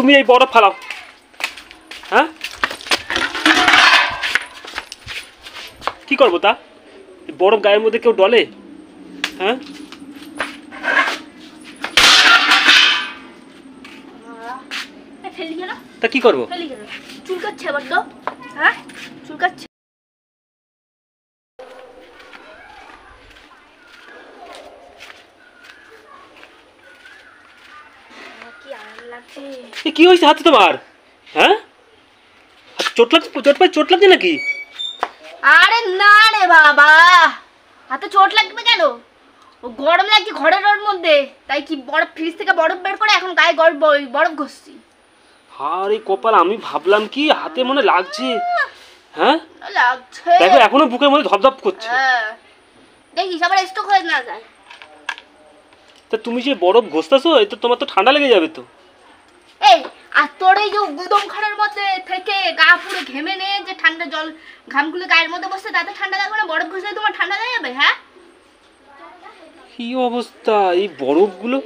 তুমি এই বরফ ফালাও। হ্যাঁ কি করবো তা? বরফ গায়ের মধ্যে কেউ ডলে? হ্যাঁ তা কি করবো? চুলকাচ্ছে বড্ড। হ্যাঁ চুলকাচ্ছে। কি হয়েছে হাতে তোমার? হ্যাঁ চোট লাগছে নাকি? আরে না রে বাবা, হাতে চোট লাগবে কেন? গরম লাগছে ঘরের মধ্যে, তাই কি বরফ ফ্রিজ থেকে বরফ বের করে এখন গায়ে বরফ ঘষছি। আরে কপাল, আমি ভাবলাম কি হাতে মনে লাগছে। হ্যাঁ লাগছে, দেখো এখনো বুকের মধ্যে ধপধপ করছে। দেখি সবার স্টক হয়ে না যায়। তা তুমি যে বরফ ঘষতেছো, এতে তোমার তো ঠান্ডা লেগে যাবে তো। এই আর তোর এই যে গুদম খাড়ার মধ্যে থেকে গা পুরো ঘেমে নে, যে ঠান্ডা জল ঘামগুলো গায়ের মধ্যে বসে, তাতে ঠান্ডা লাগবে না? বরফ ঘষলে তোমার ঠান্ডা লেগে যাবে? হ্যাঁ কি অবস্থা এই বরফগুলো।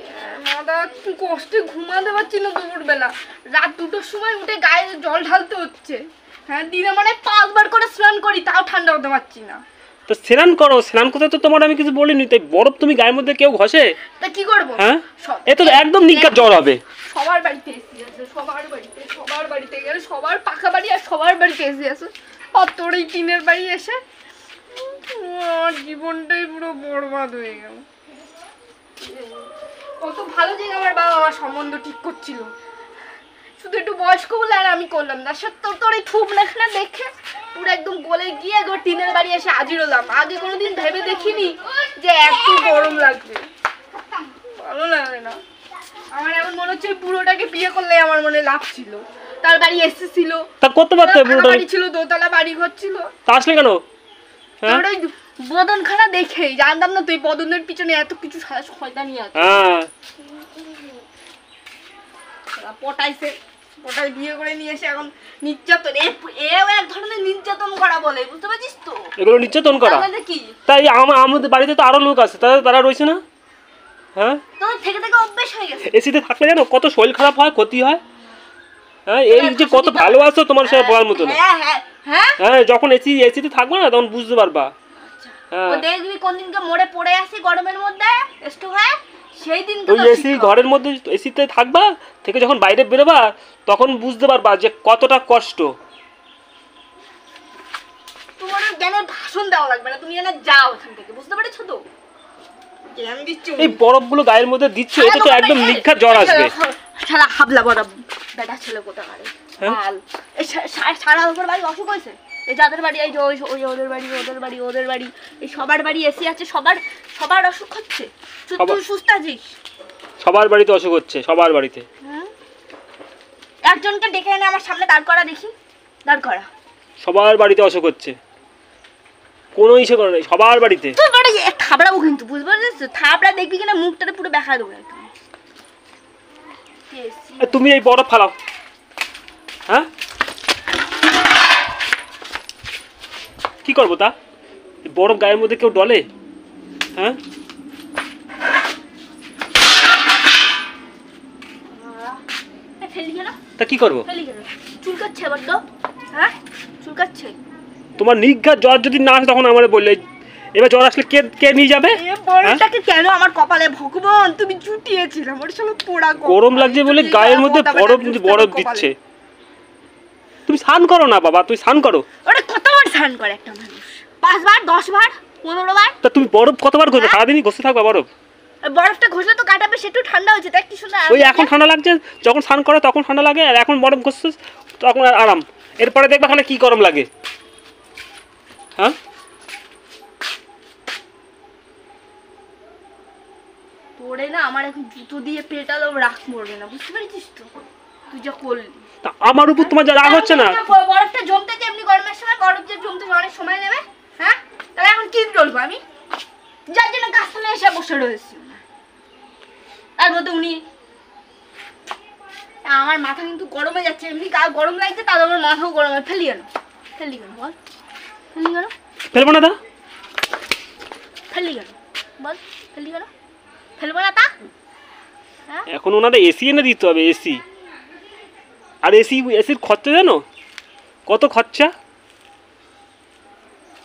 দাদা কি কষ্টে ঘুমাতে পারছি না দুপুরবেলা, রাত 2টোর সময় উঠে গায়ে জল ঢালতে হচ্ছে। হ্যাঁ দিনে মানে 5 বার করে স্নান করি, তাও ঠান্ডা হতে পারছি না। তো স্নান করো, স্নান করতে তো তোমার আমি কিছু বলিনি, তাই বরফ তুমি গায়ের মধ্যে কেউ ঘষে? তা কি করবো? হ্যাঁ এ তো একদম নিজ্ঞাত জ্বর হবে। সবার বাড়িতে এসি আছে, সবার বাড়িতে গেলে সবার পাকা বাড়ি আর সবার বাড়িতে এসি আছে, আর তোর এই টিনের বাড়ি এসে আমার জীবনটাই পুরো বরবাদ হয়ে গেল। কত ভালো জায়গা আমার বাবা আমার সম্বন্ধ ঠিক করছিল, শুধু একটু বয়স্ক বলে আর আমি করলাম না। তোর এই থুপ না দেখে পুরো একদম গলে গিয়ে একবার টিনের বাড়ি এসে হাজির হলাম। আগে কোনোদিন ভেবে দেখিনি যে এত গরম লাগবে, ভালো লাগে না। আমার এমন মনে হচ্ছে বুড়োটাকে বিয়ে করলে আমার মনে লাভ ছিল। তার বাড়ি এসে ছিল, তা করতে পারতে, বুড়োটা বাড়ি ছিল, দোতলা বাড়ি ঘর ছিল। তা আসলে কেন? হ্যাঁ ওই বদনখানা দেখেই জানতাম না তুই বদনের পিছনে এত কিছু শয়তানি আছে। হ্যাঁ পটাই বিয়ে করে নিয়ে এসে এখন নির্যাতন, এও এক ধরনের নির্যাতন করা বলে, বুঝতে পারছিস তো? এগুলো নির্যাতন করা কি? তাই আমাদের বাড়িতে তো আরো লোক আছে, তারা রয়েছে না? হ্যাঁ তোর থেকে থেকে অভ্যেস হয়ে গেছে। এসিতে থাকলে জানো কত শরীর খারাপ হয়, ক্ষতি হয়। হ্যাঁ এই যে কত ভালোবাসো তোমার সাথে বলার মতো না। হ্যাঁ যখন এসিতে থাকবে না তখন বুঝতে পারবা। হ্যাঁ ও দেখবি কোন দিনকে মোড়ে পড়ে আসি গরমের মধ্যে একটু হয়, সেই দিন তো এসি ঘরের মধ্যে এসিতে থাকবা, থেকে যখন বাইরে বেরোবা তখন বুঝতে পারবা যে কতটা কষ্ট। তোমার জ্ঞানের ভাষণ দেওয়া লাগবে না, তুমি এখানে যাও এখান থেকে, বুঝতে পেরেছো তো? এই বরফগুলো গায়ের মধ্যে দিচ্ছ, এটা তো একদম নির্ঘাত জ্বর আসবে। সারা হাবলা বরফ বেটা ছেলে কোথা করে সারা উপর বাড়ি অসুখ হয়েছে। এই যাদের বাড়ি, এই যে ওই ওদের বাড়ি, ওদের বাড়ি, এই সবার বাড়ি এসি আছে, সবার অসুখ হচ্ছে। তুই সুস্থ আছিস? সবার বাড়িতে অসুখ হচ্ছে, সবার বাড়িতে। একজনকে ডেকে এনে আমার সামনে দাঁড় করা দেখি, দাঁড় করা। সবার বাড়িতে অসুখ হচ্ছে, কোনো ইসে করে নাই, সবার বাড়িতে। তুই বড় থাবড়াবো কিন্তু, বুঝতে পারছিস? থাবড়া দেখবি কিনা মুখটাতে পুরো দেখা দেবো একদম। তুমি এই বরফ ফালাও। হ্যাঁ কি করবো তা? বরফ গায়ের মধ্যে কেউ ডলে? হ্যাঁ তা কি করবো? চুলকাচ্ছে বড্ড। হ্যাঁ চুলকাচ্ছে। তোমার নির্ঘাত জ্বর যদি না আসে তখন আমারে বললে, এবার জ্বর আসলে কে নিয়ে যাবে? বরফটাকে কেন আমার কপালে, ভগবান তুমি চুটিয়েছিলাম, ওর সঙ্গে পোড়া গরম লাগছে বলে গায়ের মধ্যে বরফ দিচ্ছে। তুমি স্নান করো না বাবা, তুই স্নান করো। ওটা কতবার স্নান করে একটা মানুষ? 5 বার, 10 বার, 15 বার? তা তুমি বরফ কতবার ঘষো? সারাদিনই ঘষতে থাকবা বরফ? বরফটা ঘষলে তো গাটা বেশ একটু ঠান্ডা হয়েছে, তাই কি সুন্দর। ওই এখন ঠান্ডা লাগছে, যখন স্নান করো তখন ঠান্ডা লাগে, আর এখন বরফ ঘষছিস তখন আরাম। এরপরে দেখবা এখানে কি গরম লাগে। হ্যাঁ তোরে না আমার এখন জুতো দিয়ে পেটালেও রাগ মরবে না, বুঝতে পেরেছিস তো? তুই যা করলি, আমার উপর তোমার যা রাগ হচ্ছে না? বরফটা জমতে যে এমনি গরমের সময় বরফ যে জমতে অনেক সময় নেবে। হ্যাঁ তাহলে এখন কি বলবো আমি? যার জন্য গাছতলা এসে বসে রয়েছি, তার মধ্যে উনি। আমার মাথা কিন্তু গরমে যাচ্ছে, এমনি গা গরম লাগছে, তার আমার মাথাও গরম হয়। ফেলি কেন বল? ফেলবো না তা? ফেলি কেন বল? ফেলবো না তা? এখন ওনাদের এসি এনে দিতে হবে, এসি। আর এসির খরচা জানো কত খরচা?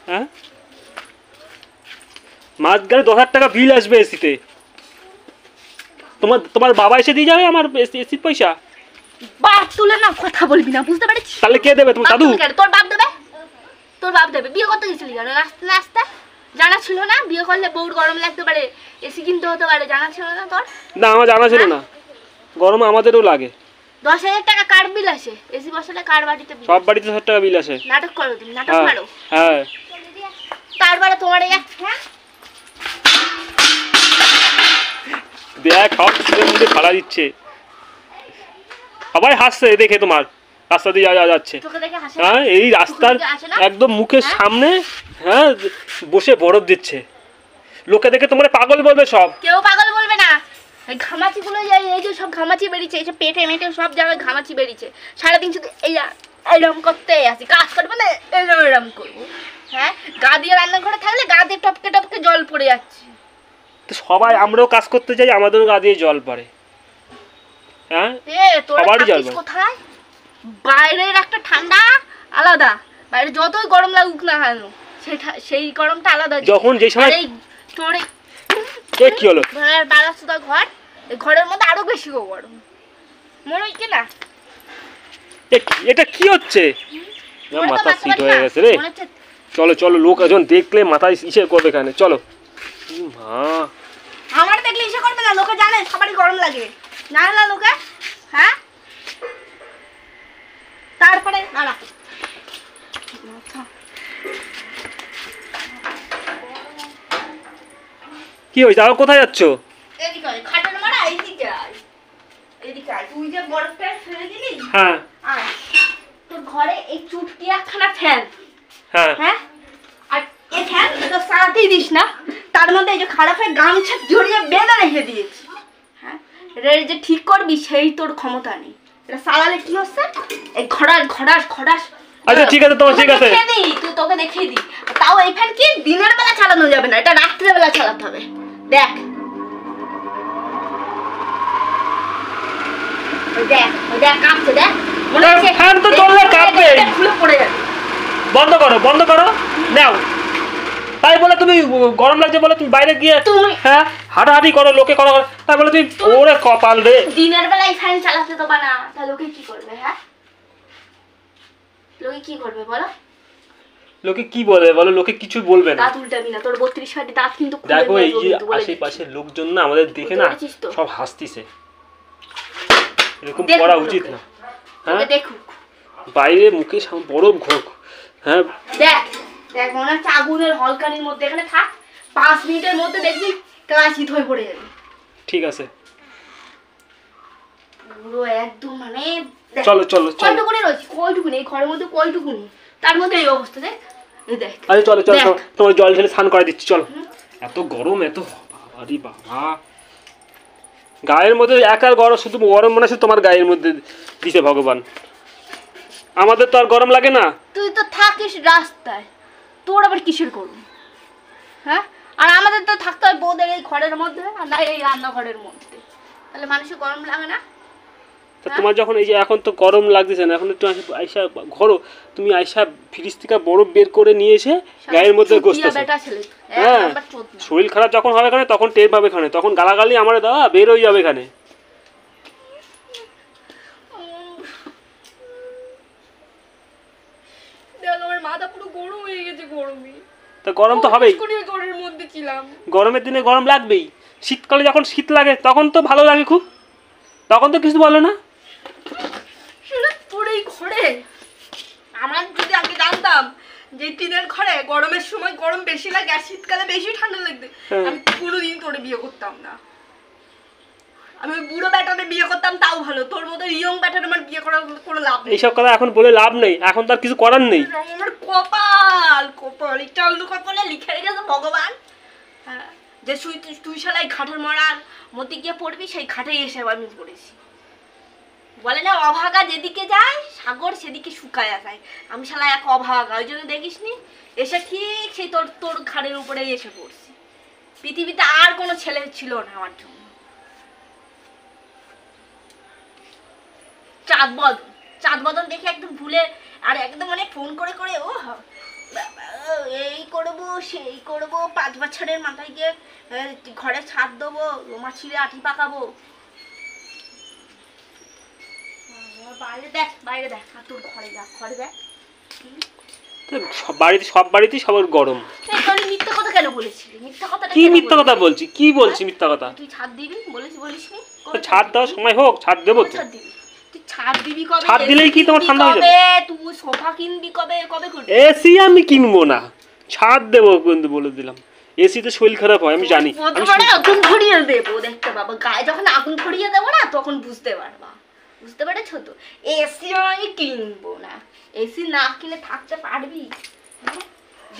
হ্যাঁ, মাস গেলে 10,000 টাকা বিল আসবে এসিতে। তোমার বাবা এসে দিয়ে যাবে আমার এসির পয়সা? বাপ তুলে না কথা বলবি না, বুঝতে পারছিস? তাহলে কে দেবে? তোমার দাদু? তোর বাপ দেবে, তোর বাপ দেবে। বিয়ে করতে গেছিলি কেন নাচতে নাচতে? জানা ছিল না বিয়ে করলে বউর গরম লাগতে পারে, এসি কিনতে হতে পারে, জানা ছিল না তোর? না, আমার জানা ছিল না। গরম আমাদেরও লাগে। 10,000 টাকা কার বিল আসে এসি বসালে? কার বাড়িতে বিল? সব বাড়িতে 1000 টাকা বিল আসে। নাটক করো তুমি, নাটক হ্যাঁ মারো। হ্যাঁ, তারপরে তোমার এই দেখ সব কিছুর মধ্যে ফাড়া দিচ্ছে। সবাই হাসছে দেখে তোমার রাস্তা দিয়ে যাচ্ছে। তোকে দেখে হাসে? হ্যাঁ, এই রাস্তার একদম মুখের সামনে হ্যাঁ বসে বরফ দিচ্ছে। লোকে দেখে তোমার পাগল বলবে সব। কেউ পাগল বলবে না। এই ঘামাচি গুলো এই যে সব ঘামাচি বেরিয়েছে, এই যে পেটে মেটে সব জায়গায় ঘামাচি বেরিয়েছে। সারাদিন শুধু এইরকম করতে আসি, কাজ করবো না এরম করবো। হ্যাঁ, গা দিয়ে রান্নাঘরে থাকলে গা দিয়ে টপকে টপকে জল পড়ে যাচ্ছে। তো সবাই আমরাও কাজ করতে যাই, আমাদেরও গা দিয়ে জল পড়ে। হ্যাঁ, সবারই জল কোথায়? বাইরের একটা ঠান্ডা আলাদা, বাইরে যতই গরম লাগুক না কেন সেই গরমটা আলাদা। যখন যে সময় তোর কি হলো বারাসুদা ঘর, এই ঘরের মধ্যে আরো বেশি গরম মনে হয় কি না? এটা কি হচ্ছে? মাথা শীত হয়ে গেছে রে। চলো চলো, লোক এখন দেখলে মাথায় ইসে করবে এখানে। চলো। মা, আমার দেখলে ইসে করবে না? লোকে জানে সবারই গরম লাগে, জানে না লোকে? হ্যাঁ, তারপরে দাঁড়া, কি হয়েছে? আবার কোথায় যাচ্ছ? এদিকে খাটের মারা, এইদিকে আয়, এদিকে আয়। তুই যে বরফটা ফেলে দিলি, হ্যাঁ, আয়। তোর ঘরে এই চুটকি একখানা ফ্যান। হ্যাঁ হ্যাঁ, আর এই ফ্যান তো সারাতেই দিস না, তার মধ্যে এই যে খারাপ হয়ে গামছা জড়িয়ে বেঁধে রেখে দিয়েছি। হ্যাঁ, এটা যে ঠিক করবি সেই তোর ক্ষমতা নেই। এটা সারালে কি হচ্ছে? এই ঘড়াস ঘড়াস ঘড়াস। আচ্ছা ঠিক আছে, তোমার ঠিক আছে, তুই তোকে দেখিয়ে দি। তাও এই ফ্যান কি দিনের বেলা চালানো যাবে না, এটা রাত্রের বেলা চালাতে হবে। দেখ দেখ দেখ কাঁপছে, দেখ মনে হচ্ছে ফ্যান তো চললে কাঁপবে। খুলে পড়ে যাবে। বন্ধ করো, বন্ধ করো, নাও। তাই বলে তুমি গরম লাগছে বলে তুমি বাইরে গিয়ে তুমি হ্যাঁ হাঁটাহাঁটি করো, লোকে করো, তাই বলে তুমি ওরে কপাল রে। দিনের বেলায় ফ্যান চালাতে দেবা না, তা লোকে কি করবে? হ্যাঁ, লোকে কি করবে বলো? লোকে কি বলবে বলো? লোকে কিছু বলবে না। দাঁত উল্টাবি না, তোর 32টি দাঁত কিন্তু দেখো এই যে আশেপাশের লোকজন না আমাদের দেখে না সব হাসতিছে। এরকম করা উচিত না। হ্যাঁ, দেখুক বাইরে মুখে বরফ ঘোক। হ্যাঁ, দেখ দেখ মনে হচ্ছে আগুনের হলকানির মধ্যে। এখানে থাক, 5 মিনিটের মধ্যে দেখবি কাশি হয়ে পড়ে যাবে। ঠিক আছে, পুরো একদম মানে চলো চলো চলো। কয়টুকুনি রয়েছে, কয়টুকুনি এই ঘরের মধ্যে, কয়টুকুনি তার মধ্যে এই অবস্থা। দেখ এই দেখ। আরে চলো চলো, তোমার জল ঢেলে স্নান করে দিচ্ছি। চলো। এত গরম, এত বাবারি বাবা, গায়ের মধ্যে একার গরম, শুধু গরম মনে হচ্ছে তোমার গায়ের মধ্যে দিছে ভগবান। আমাদের তো আর গরম লাগে না। তুই তো থাকিস রাস্তায়, তোর আবার কিসের গরম? হ্যাঁ, আর আমাদের তো থাকতে হয় বউদের এই ঘরের মধ্যে, আর না এই রান্নাঘরের মধ্যে, তাহলে মানুষের গরম লাগে না? তোমার যখন এই যে এখন তো গরম লাগতেছে না, এখন একটু আইসা ঘরো, তুমি আইসা ফ্রিজ থেকে বরফ বের করে নিয়ে এসে গায়ের মধ্যে ঘষতেছো। হ্যাঁ, শরীর খারাপ যখন হবে এখানে তখন টের পাবে এখানে, তখন গালাগালি আমার দাদা বের হয়ে যাবে এখানে। আমার মাথা পুরো গরম হয়ে গেছে গরমে। তা গরম তো হবেই, ঘরের মধ্যে ছিলাম। গরমের দিনে গরম লাগবেই। শীতকালে যখন শীত লাগে তখন তো ভালো লাগে খুব, তখন তো কিছু বলে না। পুরো ঘরে আমরা যদি আগে জানতাম যে টিনের ঘরে গরমের সময় গরম বেশি লাগে আর শীতকালে বেশি ঠান্ডা লাগবে, আমি কোনোদিন তোরে বিয়ে করতাম না। আমি ওই বুড়ো ব্যাটারে বিয়ে করতাম তাও ভালো, তোর মতো ইয়ং ব্যাটারে আমার বিয়ে করার কোনো লাভ নেই। এইসব কথা এখন বলে লাভ নেই, এখন তো আর কিছু করার নেই। আমার কপাল কপাল এটা অন্য কপালে লিখে রেখেছে ভগবান। হ্যাঁ, যে তুই শালাই ঘাটের মরার মধ্যে গিয়ে পড়বি, সেই ঘাটেই এসে আমি পড়েছি। বলে না অভাগা যেদিকে যায় সাগর সেদিকে শুকায়া যায়, আমি শালা এক অভাগা, ওই জন্য দেখিস নি এসে ঠিক সেই তোর ঘাড়ের উপরে এসে পড়ছি। পৃথিবীতে আর কোনো ছেলে ছিল না আমার জন্য। চাঁদ বদল চাঁদ বদল দেখে একদম ভুলে আর একদম মানে ফোন করে করে ও বাবা, এই করবো সেই করবো 5 বছরের মাথায় গিয়ে ঘরে ছাদ দেবো রোমা ছিঁড়ে আঠি পাকাবো। বাইরে দেখ আর তোর ঘরে দেখ সব বাড়িতেই সবার গরম। মিথ্যা কথা কেন বলেছিলি? মিথ্যা কথা কি মিথ্যা কথা বলছি? কি বলছি মিথ্যা কথা? তুই ছাদ দিবি বলিসনি? ছাদ দেওয়ার সময় হোক, ছাদ দেবো তো। তুই ছাদ দিবি কবে? ছাদ দিলেই কি তোমার ঠান্ডা হয়ে যাবে? তুই সোফা কিনবি কবে করবি? এসি আমি কিনবো না, ছাদ দেবো কিন্তু বলে দিলাম। এসিতে শরীর খারাপ হয় আমি জানি। আগুন ধরিয়ে দেবো দেখতে বাবা, গায়ে যখন আগুন ধরিয়ে দেবো না তখন বুঝতে পারবা। বুঝতে পেরেছো তো? এসি আমি কিনবো না, এসি না কিনে থাকতে পারবি?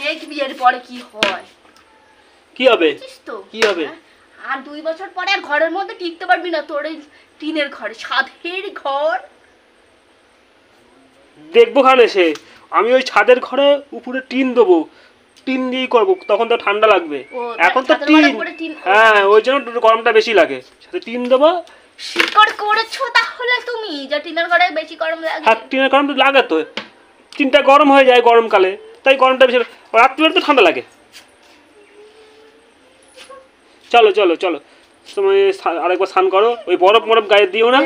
দেখবি এর পরে কি হয়। কি হবে? কি হবে? আর 2 বছর পরে আর ঘরের মধ্যে টিকতে পারবি না, তোর এই টিনের ঘরে, ছাদের ঘর দেখবো খানে সে। আমি ওই ছাদের ঘরে উপরে টিন দেবো, টিন দিয়েই করবো, তখন তো ঠান্ডা লাগবে। এখন তো টিন, হ্যাঁ ওই জন্য গরমটা বেশি লাগে, সাথে টিন দেবো। শিকড় করেছো তাহলে তুমি যে টিনের ঘরে বেশি গরম লাগে? হ্যাঁ টিনের গরম তো লাগে তো, টিনটা গরম হয়ে যায় গরমকালে, তাই গরমটা বেশি। রাত্রিবেলা তো ঠান্ডা লাগে। চলো চলো চলো, তুমি আরেকবার স্নান করো, ওই বরফ গায়ে দিও না।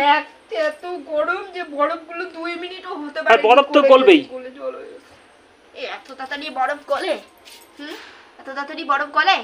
এত গরম যে বরফগুলো 2 মিনিটও হতে আর বরফ তো গলবেই। এত তাড়াতাড়ি বরফ গলে? এত তাড়াতাড়ি বরফ গলে?